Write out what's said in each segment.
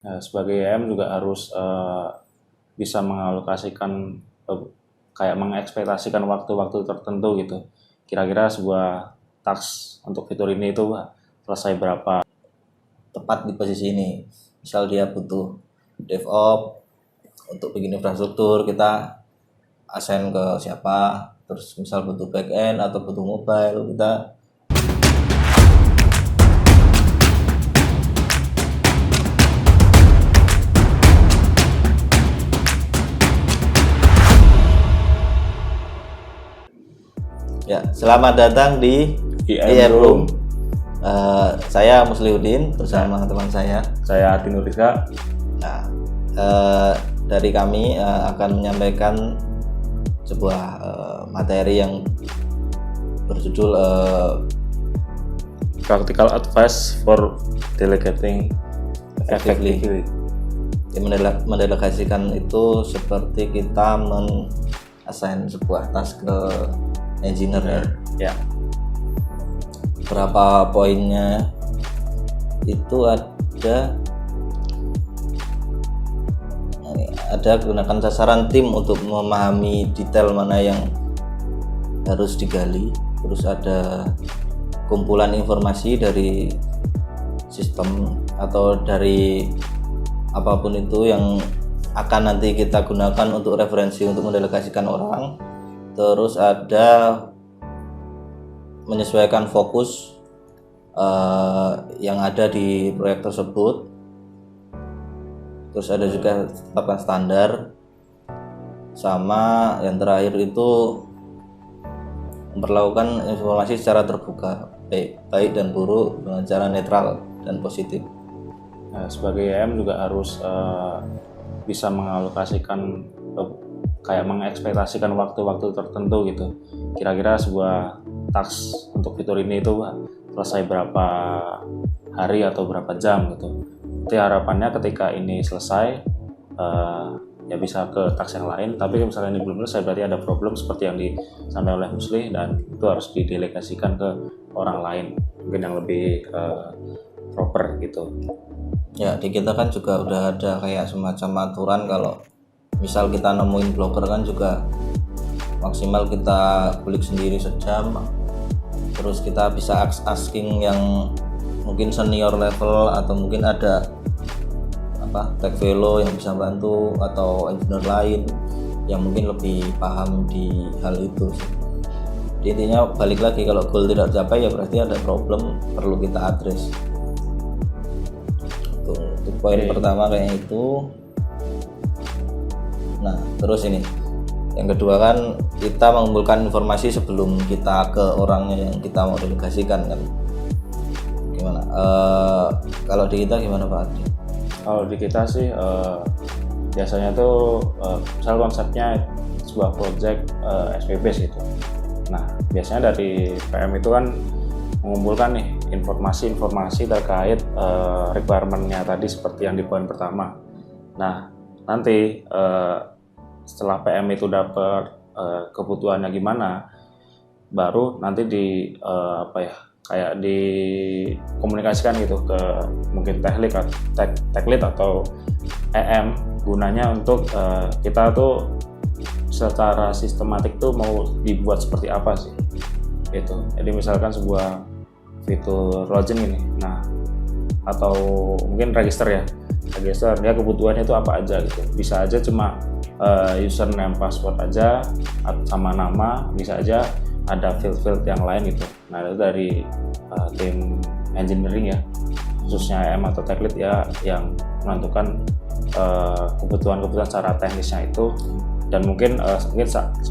Nah, sebagai IM juga harus bisa mengalokasikan kayak mengekspektasikan waktu-waktu tertentu gitu. Kira-kira sebuah task untuk fitur ini itu selesai berapa tepat di posisi ini. Misal dia butuh DevOps untuk bikin infrastruktur, kita assign ke siapa. Terus misal butuh backend atau butuh mobile, kita ya. Selamat datang di IM Room. Saya Musliuddin bersama teman saya. Saya Adi Nurika. Nah, dari kami akan menyampaikan sebuah materi yang berjudul Practical Advice for Delegating Effectively. mendelegasikan itu seperti kita men-assign sebuah task ke engineer ya. Ya, Berapa poinnya itu ada gunakan sasaran tim untuk memahami detail mana yang harus digali. Terus ada kumpulan informasi dari sistem atau dari apapun itu yang akan nanti kita gunakan untuk referensi untuk mendelegasikan orang. Terus ada menyesuaikan fokus yang ada di proyek tersebut. Terus ada juga tetapkan standar, sama yang terakhir itu memperlakukan informasi secara terbuka, baik dan buruk, dengan cara netral dan positif. nah, sebagai IM juga harus bisa mengalokasikan kayak mengekspektasikan waktu-waktu tertentu gitu. Kira-kira sebuah task untuk fitur ini itu selesai berapa hari atau berapa jam gitu. Jadi harapannya ketika ini selesai ya bisa ke task yang lain. Tapi kalau misalnya ini belum selesai berarti ada problem seperti yang disampaikan oleh Musli, dan itu harus didelegasikan ke orang lain mungkin yang lebih proper gitu. Ya, di kita kan juga udah ada kayak semacam aturan kalau misal kita nemuin blocker kan juga maksimal kita klik sendiri sejam. Terus kita bisa asking yang mungkin senior level atau mungkin ada tech fellow yang bisa bantu atau engineer lain yang mungkin lebih paham di hal itu. Jadi intinya balik lagi, kalau goal tidak tercapai ya berarti ada problem perlu kita address. Untuk poin pertama kayak itu. Nah, terus ini yang kedua kan kita mengumpulkan informasi sebelum kita ke orangnya yang kita mau delegasikan kan. Gimana? Kalau di kita gimana Pak Adi? Kalau di kita sih biasanya tuh misal konsepnya sebuah project SPB gitu. Nah, biasanya dari PM itu kan mengumpulkan nih informasi-informasi terkait requirement-nya tadi seperti yang di poin pertama. Nah, nanti setelah PM itu dapat kebutuhannya gimana, baru nanti kayak dikomunikasikan gitu ke mungkin tech lead atau EM, gunanya untuk kita tuh secara sistematik tuh mau dibuat seperti apa sih gitu. Jadi misalkan sebuah fitur login ini, nah atau mungkin register ya kebutuhannya itu apa aja gitu. Bisa aja cuma username password aja sama nama, bisa aja ada field yang lain gitu. Nah, itu dari tim engineering ya, khususnya EM atau tech lead ya, yang menentukan kebutuhan secara teknisnya itu. Dan mungkin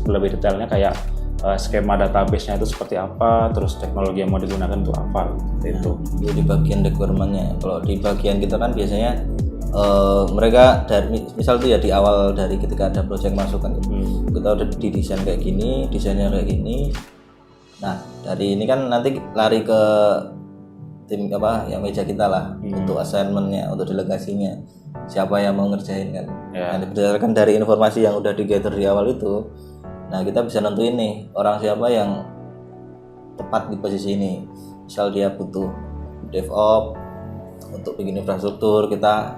lebih detailnya kayak skema database-nya itu seperti apa, terus teknologi yang mau digunakan untuk apa gitu. Itu di bagian requirement-nya. Kalau di bagian kita kan biasanya mereka dari misal tuh ya di awal dari ketika ada project masuk kan kita udah didesain kayak gini, desainnya kayak gini. Nah, dari ini kan nanti lari ke tim yang meja kita lah untuk assignment-nya, untuk delegasinya. Siapa yang mau ngerjain kan. Nah, berdasarkan dari informasi yang udah di-gather di awal itu, nah kita bisa nentuin nih orang siapa yang tepat di posisi ini. Misal dia butuh DevOps untuk bikin infrastruktur, kita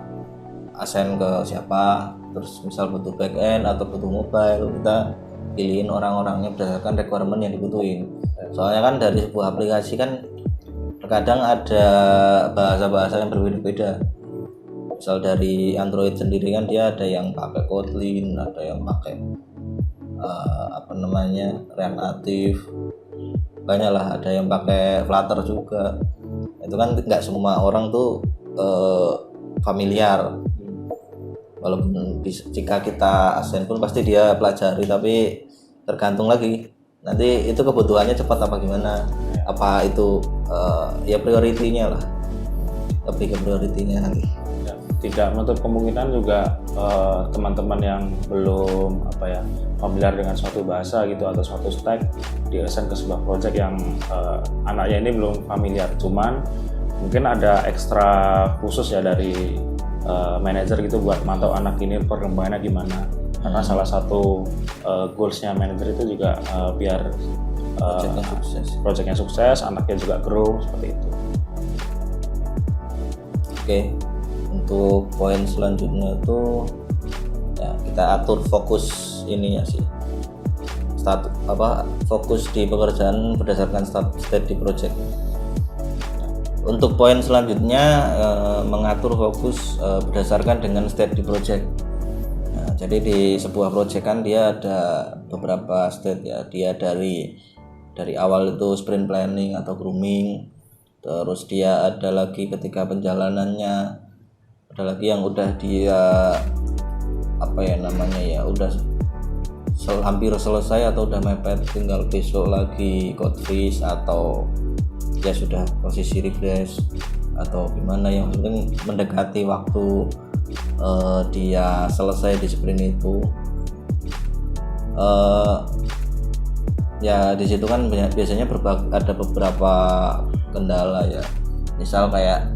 assign ke siapa, terus misal butuh back end atau butuh mobile, kita pilihin orang-orangnya berdasarkan requirement yang dibutuhin. Soalnya kan dari sebuah aplikasi kan terkadang ada bahasa-bahasa yang berbeda-beda. Misal dari Android sendiri kan dia ada yang pakai Kotlin, ada yang pakai React Native, banyak lah, ada yang pakai Flutter juga. Itu kan nggak semua orang tuh familiar, walaupun jika kita assign pun pasti dia pelajari, tapi tergantung lagi nanti itu kebutuhannya cepat apa gimana, apa itu ya prioritinya lah, lebih ke prioritinya nanti. Ya, tidak menutup kemungkinan juga teman-teman yang belum familiar dengan suatu bahasa gitu atau suatu stack diassign ke sebuah project yang anaknya ini belum familiar, cuman mungkin ada ekstra khusus ya dari manajer gitu buat mantau anak ini perkembangannya gimana, karena salah satu goalsnya manajer itu juga biar projectnya sukses, anaknya juga grow seperti itu. Oke, untuk poin selanjutnya tuh ya kita atur fokus ininya sih, fokus di pekerjaan berdasarkan state di project. Untuk poin selanjutnya mengatur fokus berdasarkan dengan state di project. Nah, jadi di sebuah project kan dia ada beberapa state ya, dia dari awal itu sprint planning atau grooming, terus dia ada lagi ketika penjalanannya, ada lagi yang udah dia udah hampir selesai atau udah mepet, tinggal besok lagi code freeze atau ya sudah posisi refresh atau gimana, yang penting mendekati waktu dia selesai di sprint itu. Ya di situ kan biasanya ada beberapa kendala ya, misal kayak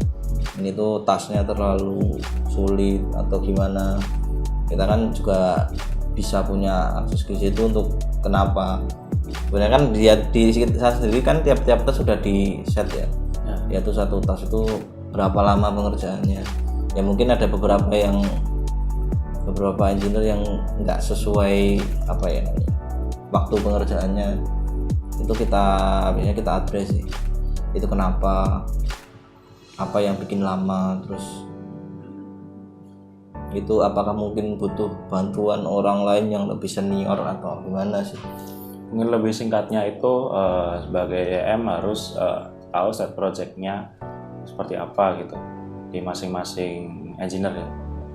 ini tuh tasnya terlalu sulit atau gimana, kita kan juga bisa punya akses ke situ untuk kenapa. Sebenarnya kan dia di saya sendiri kan tiap tas sudah di set ya. Ya tuh satu tas itu berapa lama pengerjaannya. Ya mungkin ada beberapa engineer yang nggak sesuai waktu pengerjaannya. Itu biasanya kita address sih. Itu kenapa, apa yang bikin lama, terus itu apakah mungkin butuh bantuan orang lain yang lebih senior atau gimana sih. Mungkin lebih singkatnya itu sebagai EM harus tahu set projectnya seperti apa gitu di masing-masing engineer ya.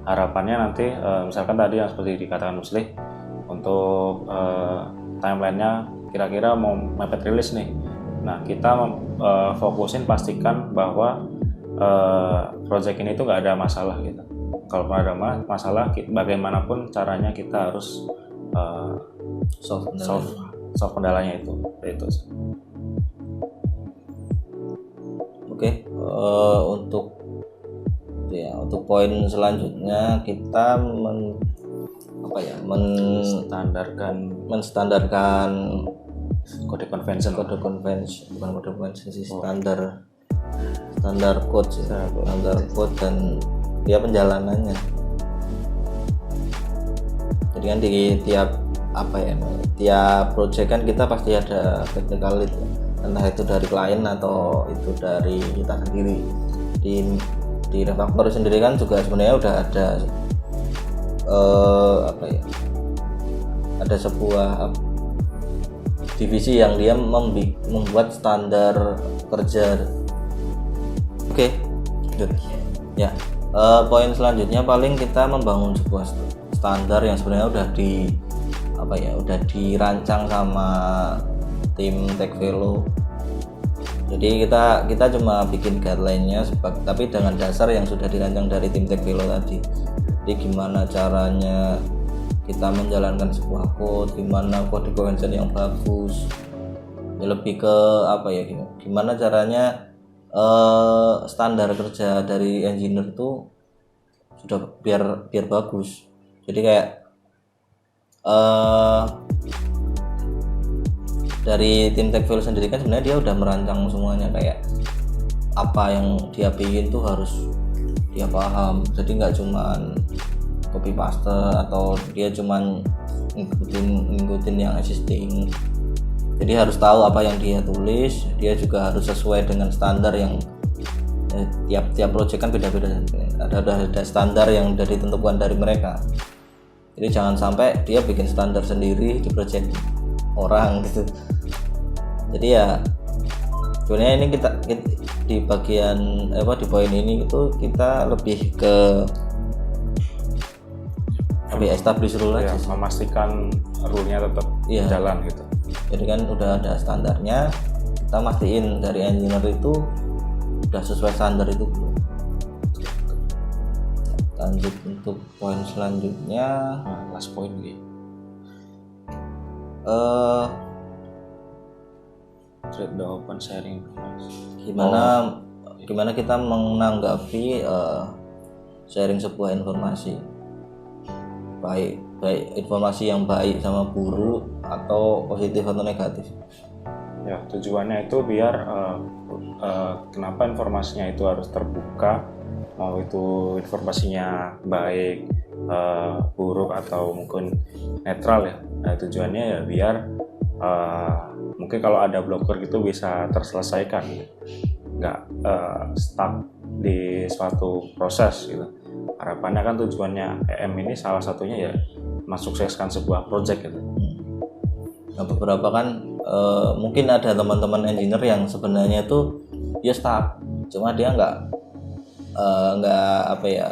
Harapannya nanti misalkan tadi yang seperti dikatakan Muslih, untuk timelinenya kira-kira mau mepet rilis nih. Nah kita fokusin pastikan bahwa project ini tuh nggak ada masalah gitu. Kalau ada masalah, bagaimanapun caranya kita harus solve kendalanya itu. Oke, untuk poin selanjutnya kita menstandarkan kode konvensi standar code dan dia penjalanannya. Jadi kan di tiap project kan kita pasti ada technical lead, entah itu dari klien atau itu dari kita sendiri. Di Refactory sendiri kan juga sebenarnya udah ada ada sebuah divisi yang dia membuat standar kerja. Oke, good. Ya. Poin selanjutnya paling kita membangun sebuah standar yang sebenarnya udah dirancang sama tim TechVelo. Jadi kita cuma bikin guideline-nya tapi dengan dasar yang sudah dirancang dari tim TechVelo tadi. Jadi gimana caranya kita menjalankan sebuah code, gimana code convention yang bagus. Ya lebih ke gimana caranya standar kerja dari engineer itu sudah biar bagus. Jadi kayak dari tim TechVelo sendiri kan sebenarnya dia udah merancang semuanya, kayak apa yang dia pingin tuh harus dia paham. Jadi nggak cuman copy paste atau dia cuman ngikutin yang existing. Jadi harus tahu apa yang dia tulis, dia juga harus sesuai dengan standar yang tiap project kan beda-beda. Ada standar yang udah ditentukan dari mereka. Jadi jangan sampai dia bikin standar sendiri di project orang gitu. Jadi ya sebenarnya ini kita di bagian di poin ini itu kita lebih ke establish rule ya, aja sih. memastikan rule-nya tetap jalan gitu. Jadi kan udah ada standarnya, kita mastiin dari engineer itu udah sesuai standar itu belum. Lanjut untuk poin selanjutnya, Last point gitu. Treat the open sharing gimana kita menanggapi sharing sebuah informasi, baik informasi yang baik sama buruk atau positif atau negatif. Ya, tujuannya itu biar kenapa informasinya itu harus terbuka, mau itu informasinya baik, buruk atau mungkin netral ya. Nah, tujuannya ya biar mungkin kalau ada blocker gitu bisa terselesaikan, nggak stuck di suatu proses gitu. Harapannya kan tujuannya EM ini salah satunya ya mensukseskan sebuah project gitu. Nah, beberapa kan mungkin ada teman-teman engineer yang sebenarnya itu dia stuck, cuma dia nggak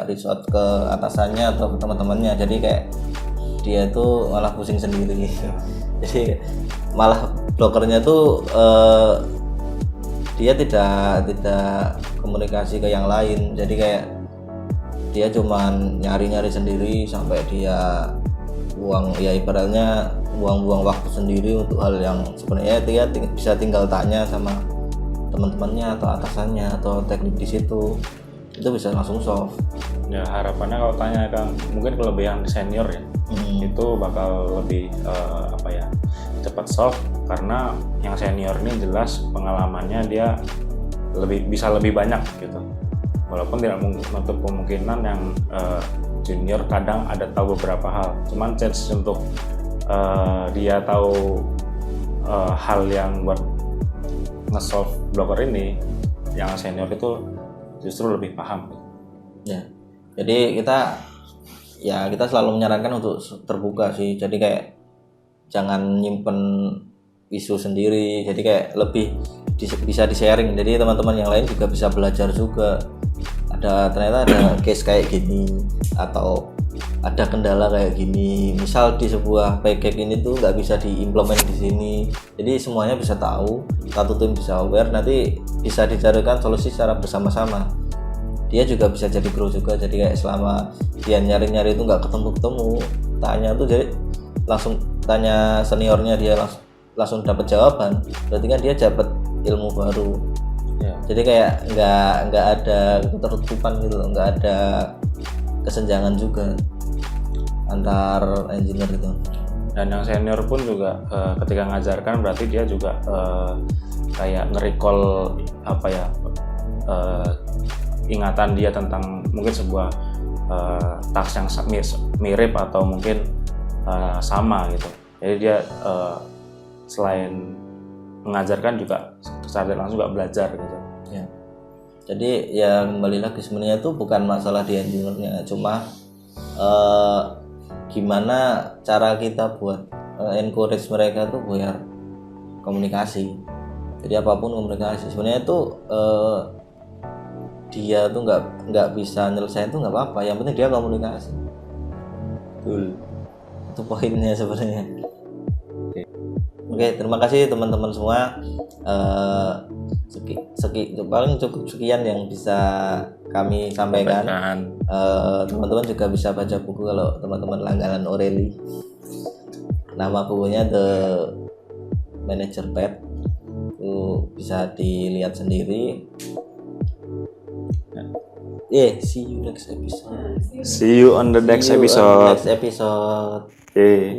reach out ke atasannya atau ke teman-temannya, jadi kayak dia tuh malah pusing sendiri. Jadi malah blockernya tuh dia tidak komunikasi ke yang lain, jadi kayak dia cuman nyari-nyari sendiri sampai dia ibaratnya buang-buang waktu sendiri untuk hal yang sebenarnya dia bisa tinggal tanya sama teman-temannya atau atasannya atau teknik di situ, itu bisa langsung solve. Ya harapannya kalau tanya kan mungkin kelebihan senior ya, itu bakal lebih cepat solve, karena yang senior ini jelas pengalamannya dia bisa lebih banyak gitu. Walaupun tidak menutup kemungkinan yang junior kadang ada tahu beberapa hal, cuman chance untuk dia tahu hal yang buat nge-solve blocker ini yang senior itu justru lebih paham. Ya, jadi kita selalu menyarankan untuk terbuka sih. Jadi kayak jangan nyimpen isu sendiri. Jadi kayak lebih bisa di-sharing. Jadi teman-teman yang lain juga bisa belajar juga. Ternyata ada case kayak gini atau ada kendala kayak gini. Misal di sebuah package ini tuh nggak bisa diimplement di sini. Jadi semuanya bisa tahu, satu tim bisa aware, nanti bisa dicarikan solusi secara bersama-sama. Dia juga bisa jadi grow juga. Jadi kayak selama dia nyari-nyari itu nggak ketemu, tanya tuh jadi langsung tanya seniornya, dia langsung dapat jawaban. Berarti kan dia dapat ilmu baru. Ya. Jadi kayak nggak ada ketertutupan gitu, nggak ada kesenjangan juga antar engineer itu. Dan yang senior pun juga ketika ngajarkan berarti dia juga kayak nge-recall ingatan dia tentang mungkin sebuah task yang mirip atau mungkin sama gitu. Jadi dia selain mengajarkan juga secara langsung juga belajar gitu. Ya. Jadi ya kembali lagi sebenarnya itu bukan masalah di engineer-nya, cuma gimana cara kita buat encourage mereka tuh biar komunikasi. Jadi apapun komunikasi. Sebenarnya itu dia tuh nggak bisa nyelesain tuh nggak apa-apa. Yang penting dia komunikasi. Betul. Itu poinnya sebenarnya. Oke, terima kasih teman-teman semua. Paling cukup sekian yang bisa kami sampaikan. Teman-teman juga bisa baca buku kalau teman-teman langganan O'Reilly. Nama bukunya The Manager Pad. Itu bisa dilihat sendiri. See you next episode. See you on the next episode. Okay.